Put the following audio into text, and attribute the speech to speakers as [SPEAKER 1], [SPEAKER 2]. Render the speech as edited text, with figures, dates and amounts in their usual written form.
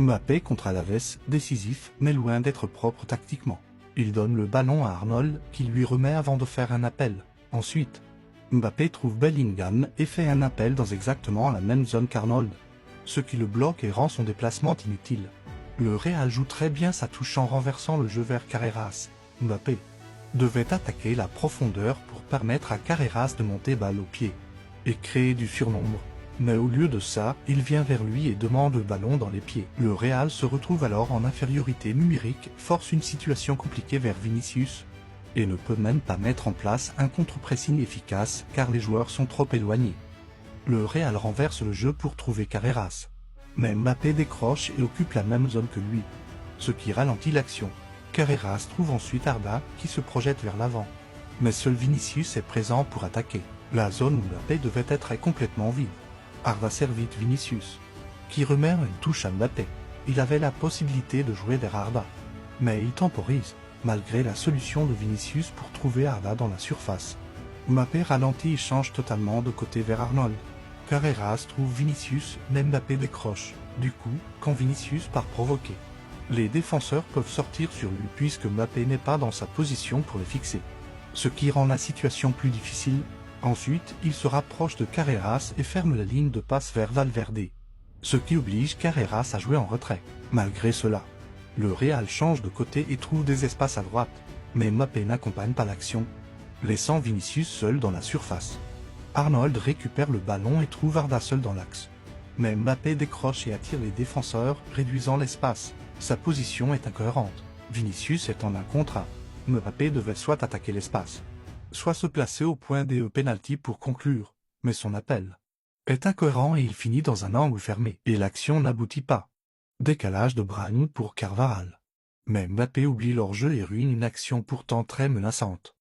[SPEAKER 1] Mbappé contre Alaves, décisif, mais loin d'être propre tactiquement. Il donne le ballon à Arnold, qui lui remet avant de faire un appel. Ensuite, Mbappé trouve Bellingham et fait un appel dans exactement la même zone qu'Arnold, ce qui le bloque et rend son déplacement inutile. Le Real joue très bien sa touche en renversant le jeu vers Carreras. Mbappé devait attaquer la profondeur pour permettre à Carreras de monter balle au pied et créer du surnombre. Mais au lieu de ça, il vient vers lui et demande le ballon dans les pieds. Le Real se retrouve alors en infériorité numérique, force une situation compliquée vers Vinicius, et ne peut même pas mettre en place un contre-pressing efficace car les joueurs sont trop éloignés. Le Real renverse le jeu pour trouver Carreras. Mais Mbappé décroche et occupe la même zone que lui, ce qui ralentit l'action. Carreras trouve ensuite Arda qui se projette vers l'avant. Mais seul Vinicius est présent pour attaquer. La zone où Mbappé devait être est complètement vide. Arda sert vite Vinicius, qui remet une touche à Mbappé. Il avait la possibilité de jouer vers Arda, mais il temporise, malgré la solution de Vinicius pour trouver Arda dans la surface. Mbappé ralentit et change totalement de côté vers Arnold. Carreras trouve Vinicius, mais Mbappé décroche. Du coup, quand Vinicius part provoquer, les défenseurs peuvent sortir sur lui puisque Mbappé n'est pas dans sa position pour les fixer, ce qui rend la situation plus difficile. Ensuite, il se rapproche de Carreras et ferme la ligne de passe vers Valverde, ce qui oblige Carreras à jouer en retrait. Malgré cela, le Real change de côté et trouve des espaces à droite, mais Mbappé n'accompagne pas l'action, laissant Vinicius seul dans la surface. Arnold récupère le ballon et trouve Arda seul dans l'axe, mais Mbappé décroche et attire les défenseurs, réduisant l'espace. Sa position est incohérente. Vinicius est en un contre 1. Mbappé devait soit attaquer l'espace, soit se placer au point des pénalty pour conclure, mais son appel est incohérent et il finit dans un angle fermé, et l'action n'aboutit pas. Décalage de Brahim pour Carvajal. Mais Mbappé oublie leur jeu et ruine une action pourtant très menaçante.